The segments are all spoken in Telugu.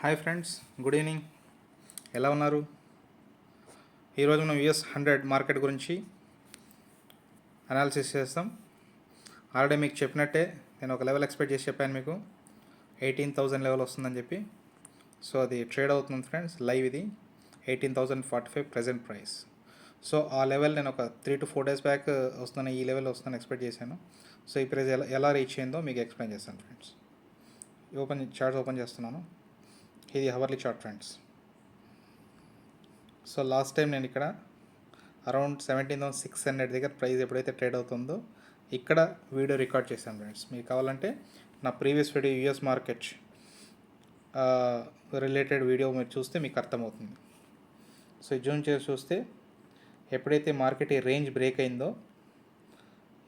Hi friends, good evening. ఎలా ఉన్నారు? ఈరోజు మనం US 100 మార్కెట్ గురించి అనాలిసిస్ చేస్తాం. ఆల్రెడీ మీకు చెప్పినట్టే నేను ఒక లెవెల్ ఎక్స్పెక్ట్ చేసి చెప్పాను మీకు 18,000 లెవెల్ వస్తుందని చెప్పి. సో అది ట్రేడ్ అవుతుంది ఫ్రెండ్స్. లైవ్ ఇది 18,045 ప్రజెంట్ ప్రైస్. సో ఆ లెవెల్ నేను ఒక 3 to 4 డేస్ బ్యాక్ వస్తున్న ఈ లెవెల్ వస్తుందని ఎక్స్పెక్ట్ చేశాను. సో ఈ ప్రైస్ ఎలా రీచ్ అయిందో మీకు ఎక్స్ప్లెయిన్ చేస్తాను ఫ్రెండ్స్. చార్ట్స్ ఓపెన్ చేస్తున్నాను. ఇది hourly chart friends. So last time నేను ఇక్కడ అరౌండ్ 17,600 దగ్గర ప్రైస్ ఎప్పుడైతే ట్రేడ్ అవుతుందో ఇక్కడ వీడియో రికార్డ్ చేశాను ఫ్రెండ్స్. మీకు కావాలంటే నా previous video US market related video మీరు చూస్తే మీకు అర్థమవుతుంది. సో జూమ్ చేసి చూస్తే ఎప్పుడైతే మార్కెట్ ఈ రేంజ్ బ్రేక్ అయిందో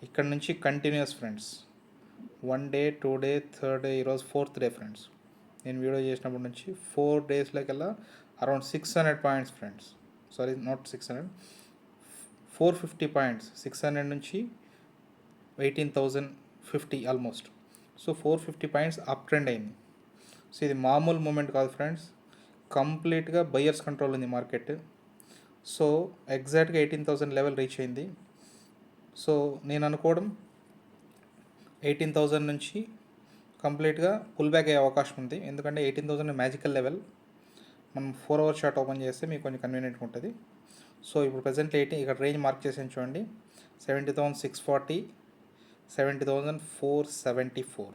ఇక్కడ నుంచి continuous friends 1 day 2 day 3rd day ఈరోజు 4th డే ఫ్రెండ్స్. నేను వీడియో చేసినప్పటి నుంచి 4 డేస్లోకెల్లా around 600 points friends. Sorry, not 600, 450 points. 600 నుంచి 18,050 almost. So 450 points up trend అయింది. సో ఇది మామూలు మూమెంట్ కాదు ఫ్రెండ్స్. కంప్లీట్గా బయ్యర్స్ కంట్రోల్ ఉంది మార్కెట్. సో ఎగ్జాక్ట్గా 18,000 లెవెల్ రీచ్ అయింది. సో నేను అనుకోవడం 18,000 నుంచి కంప్లీట్గా పుల్ బ్యాక్ అయ్యే అవకాశం ఉంది. ఎందుకంటే 18,000 మ్యాజికల్ లెవెల్. మనం 4 hour చార్ట్ ఓపెన్ చేస్తే మీకు కొంచెం కన్వీనియంట్గా ఉంటుంది. సో ఇప్పుడు ప్రజెంట్ ఇక్కడ రేంజ్ మార్క్ చేసి చూడండి. 70,640, 70,474.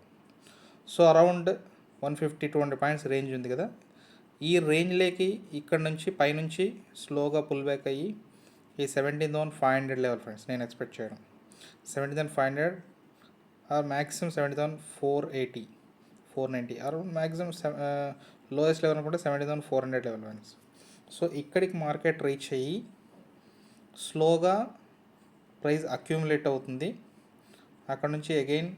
సో అరౌండ్ 150-200 పాయింట్స్ రేంజ్ ఉంది కదా. ఈ రేంజ్లోకి ఇక్కడ నుంచి పైనుంచి స్లోగా పుల్ బ్యాక్ అయ్యి ఈ 17,500 లెవెల్ ఫ్రెండ్స్ నేను ఎక్స్పెక్ట్ చేయడం. 17,500 or maximum 17,480, 490 around maximum lowest level అనుకుంటే 17,400 లెవెల్ ఫ్రెండ్స్. సో ఇక్కడికి మార్కెట్ రీచ్ అయ్యి స్లోగా ప్రైస్ అక్యూములేట్ అవుతుంది. అక్కడ నుంచి అగైన్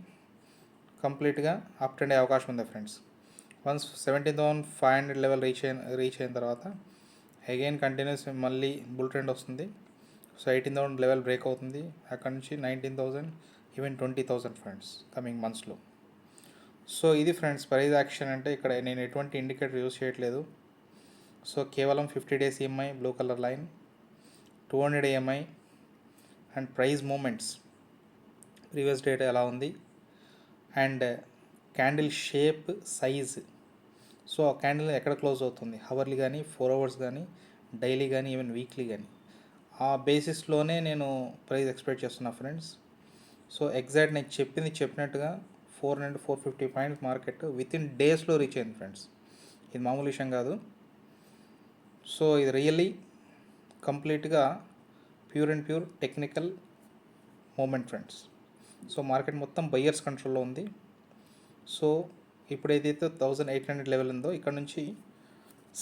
కంప్లీట్గా అప్ ట్రెండ్ అయ్యే అవకాశం ఉంది ఫ్రెండ్స్. వన్స్ 17,500 లెవెల్ రీచ్ అయిన తర్వాత అగైన్ కంటిన్యూస్ మళ్ళీ బుల్ ట్రెండ్ వస్తుంది. సో 18,000 లెవెల్ బ్రేక్ అవుతుంది. అక్కడ నుంచి 19,000, ఈవెన్ 20,000 ఫ్రెండ్స్ కమింగ్ మంత్స్లో. సో ఇది ఫ్రెండ్స్ ప్రైస్ యాక్షన్ అంటే. ఇక్కడ నేను ఎటువంటి ఇండికేటర్ యూస్ చేయట్లేదు. సో కేవలం 50 days EMI blue colour line, 200 EMI and price movements previous data ఎలా ఉంది and candle shape size. So ఆ క్యాండిల్ ఎక్కడ క్లోజ్ అవుతుంది, హవర్లీ కానీ 4 hours కానీ డైలీ కానీ ఈవెన్ వీక్లీ కానీ, ఆ బేసిస్లోనే నేను ప్రైస్ ఎక్స్పెక్ట్ చేస్తున్నా ఫ్రెండ్స్. సో ఎగ్జాక్ట్ నేను చెప్పినట్టుగా 450 పాయింట్స్ మార్కెట్ వితిన్ డేస్లో రీచ్ అయింది ఫ్రెండ్స్. ఇది మామూలు విషయం కాదు. సో ఇది రియల్లీ కంప్లీట్గా pure and pure technical movement friends. So market మొత్తం బయ్యర్స్ కంట్రోల్లో ఉంది. సో ఇప్పుడు ఏదైతే 1,800 లెవెల్ ఉందో ఇక్కడ నుంచి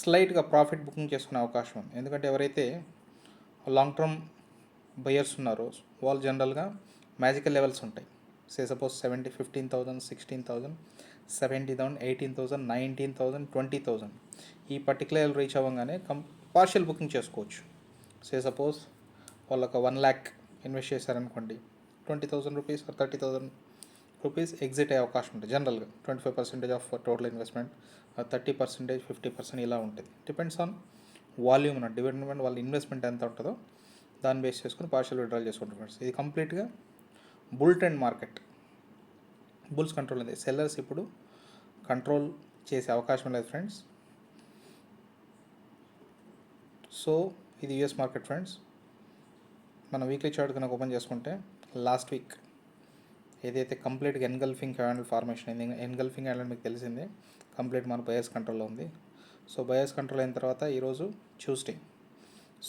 స్లైట్గా ప్రాఫిట్ బుకింగ్ చేసుకునే అవకాశం ఉంది. ఎందుకంటే ఎవరైతే లాంగ్ టర్మ్ బయ్యర్స్ ఉన్నారో వాళ్ళు జనరల్గా మ్యాజికల్ లెవెల్స్ ఉంటాయి. సపోజ్ 15,000, 16,000, 17,000, 18,000, 19,000, 20,000 ఈ పర్టికులర్ రీచ్ అవ్వగానే పార్షియల్ బుకింగ్ చేసుకోవచ్చు. సపోజ్ వాళ్ళు ఒక 1 lakh ఇన్వెస్ట్ చేశారనుకోండి, 20,000 రూపీస్ ఆర్ 30,000 రూపీస్ ఎగ్జిట్ అయ్యే అవకాశం ఉంటుంది. జనరల్గా 25% ఆఫ్ టోటల్ ఇన్వెస్ట్మెంట్, 30%, 50% ఇలా ఉంటుంది. డిపెండ్స్ ఆన్ వాల్యూమ్ అన్నట్టు. డిపెండ్ వాళ్ళ ఇన్వెస్ట్మెంట్ ఎంత ఉంటుందో దాన్ని బేస్ చేసుకుని పార్షియల్ విత్డ్రాల్ చేసుకుంటారు ఫ్రెండ్స్. ఇది కంప్లీట్గా bull trend market. Bulls control ఉంది. సెల్లర్స్ ఇప్పుడు కంట్రోల్ చేసే అవకాశం లేదు ఫ్రెండ్స్. సో ఇది యూఎస్ మార్కెట్ ఫ్రెండ్స్. మన వీక్లీ చార్ట్ కనుక ఓపెన్ చేసుకుంటే లాస్ట్ వీక్ ఏదైతే కంప్లీట్గా ఎన్గల్ఫింగ్ క్యాండిల్ ఫార్మేషన్ అయింది. ఎన్గల్ఫింగ్ క్యాండిల్ మీకు తెలిసిందే, కంప్లీట్ మన బయర్స్ కంట్రోల్లో ఉంది. సో బయర్స్ కంట్రోల్ అయిన తర్వాత ఈరోజు ట్యూస్డే.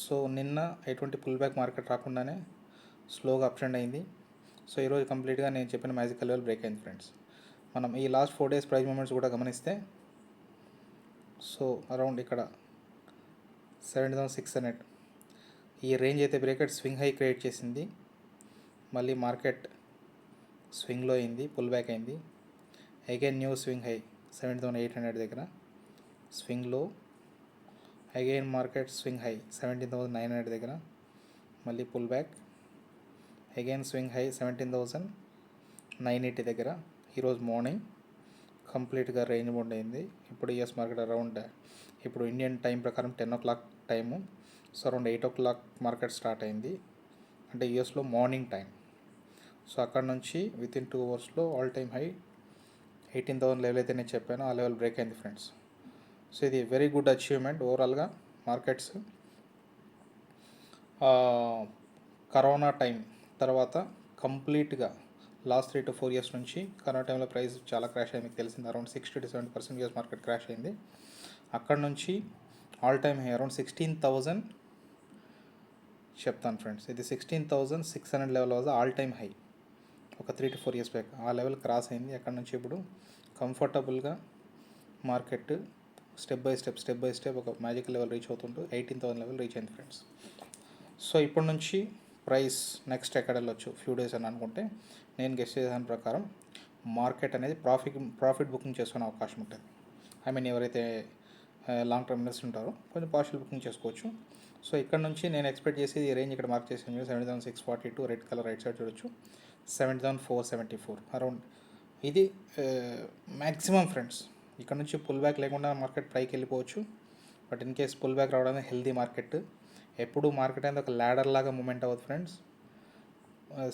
సో నిన్న ఎటువంటి పుల్ బ్యాక్ మార్కెట్ రాకుండానే స్లోగా అప్ ట్రెండ్ అయింది. సో ఈరోజు కంప్లీట్గా నేను చెప్పిన మ్యాజికల్ లెవెల్ బ్రేక్ అయింది ఫ్రెండ్స్. మనం ఈ లాస్ట్ 4 days ప్రైస్ మూమెంట్స్ కూడా గమనిస్తే సో అరౌండ్ ఇక్కడ 7,600 ఈ రేంజ్ అయితే బ్రేకెట్ స్వింగ్ హై క్రియేట్ చేసింది. మళ్ళీ మార్కెట్ స్వింగ్లో అయింది, పుల్ బ్యాక్ అయింది. అగైన్ న్యూ స్వింగ్ హై 7,800 దగ్గర స్వింగ్లో. అగైన్ మార్కెట్ స్వింగ్ హై 17,900 దగ్గర, మళ్ళీ pull back. Again swing high 17,980 దగ్గర ఈరోజు మార్నింగ్. కంప్లీట్గా రేంజ్ బౌండ్ అయింది. ఇప్పుడు యూఎస్ మార్కెట్ అరౌండ్ ఇప్పుడు ఇండియన్ టైం ప్రకారం 10 o'clock time. So around 8 o'clock market start అయింది, అంటే యూఎస్లో మార్నింగ్ టైం. సో అక్కడ నుంచి విత్ ఇన్ 2 అవర్స్లో ఆల్ టైమ్ హై 18,000 లెవెల్ అయితే నేను చెప్పాను, ఆ లెవెల్ బ్రేక్ అయింది ఫ్రెండ్స్. సో ఇది వెరీ గుడ్ అచీవ్మెంట్ ఓవరాల్గా. మార్కెట్స్ కరోనా టైం తర్వాత కంప్లీట్గా లాస్ట్ 3 to 4 years నుంచి కరోనా టైంలో ప్రైస్ చాలా క్రాష్ అయింది, మీకు తెలిసింది. Around 60 to 70% US market crash అయింది. అక్కడ నుంచి ఆల్ టైమ్ హై అరౌండ్ 16,000 చెప్తాను ఫ్రెండ్స్. ఇది 16,600 level was all time high ఒక 3 to 4 years బ్యాక్. ఆ లెవెల్ క్రాస్ అయింది. అక్కడ నుంచి ఇప్పుడు కంఫర్టబుల్గా మార్కెట్ స్టెప్ బై స్టెప్ ఒక మ్యాజిక్ లెవెల్ రీచ్ అవుతుంటూ 18,000 లెవెల్ రీచ్ అయింది ఫ్రెండ్స్. సో ఇప్పటి నుంచి ప్రైస్ నెక్స్ట్ ఎక్కడ వెళ్ళొచ్చు ఫ్యూ డేస్ అని అనుకుంటే, నేను గెస్ చేసిన ప్రకారం మార్కెట్ అనేది ప్రాఫిట్ బుకింగ్ చేసుకునే అవకాశం ఉంటుంది. ఐ మీన్ ఎవరైతే లాంగ్ టర్మ్ ఇన్వెస్ట్ ఉంటారో కొంచెం పార్షియల్ బుకింగ్ చేసుకోవచ్చు. సో ఇక్కడ నుంచి నేను ఎక్స్పెక్ట్ చేసి ఈ రేంజ్ ఇక్కడ మార్క్ చేసాను 70,642, రెడ్ కలర్ రైట్ సైడ్ చూడొచ్చు 70,474 అరౌండ్. ఇది మ్యాక్సిమం ఫ్రెండ్స్. ఇక్కడ నుంచి పుల్ బ్యాక్ లేకుండా మార్కెట్ పైకి వెళ్ళిపోవచ్చు. But in case pull back రావడానికి హెల్దీ మార్కెట్. ఎప్పుడు మార్కెట్ అనేది ఒక ల్యాడర్ లాగా మూమెంట్ అవ్వదు ఫ్రెండ్స్.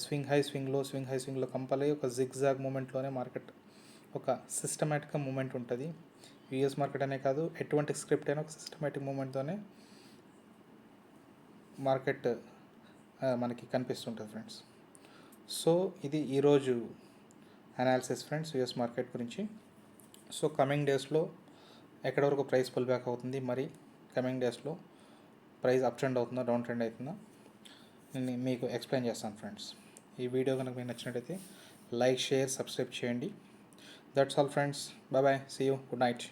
స్వింగ్ హై స్వింగ్లో కంపల్సరీ ఒక జిగ్జాగ్ మూమెంట్లోనే మార్కెట్ ఒక సిస్టమేటిక్గా మూమెంట్ ఉంటుంది. యూఎస్ మార్కెట్ అనే కాదు, ఎటువంటి స్క్రిప్ట్ అయినా ఒక సిస్టమేటిక్ మూమెంట్తోనే మార్కెట్ మనకి కనిపిస్తుంటుంది ఫ్రెండ్స్. సో ఇది ఈరోజు అనాలిసిస్ ఫ్రెండ్స్ యూఎస్ మార్కెట్ గురించి. సో కమింగ్ డేస్లో ఎక్కడి వరకు ప్రైస్ పుల్ బ్యాక్ అవుతుంది, మరి కమింగ్ డేస్లో ప్రైస్ అప్ ట్రెండ్ అవుతుందా డౌన్ ట్రెండ్ అవుతుందా నేను మీకు ఎక్స్ప్లెయిన్ చేస్తాను ఫ్రెండ్స్. ఈ వీడియో కనుక మీకు నచ్చినట్టయితే లైక్, షేర్, సబ్స్క్రైబ్ చేయండి. That's all friends. Bye bye, see you, good night.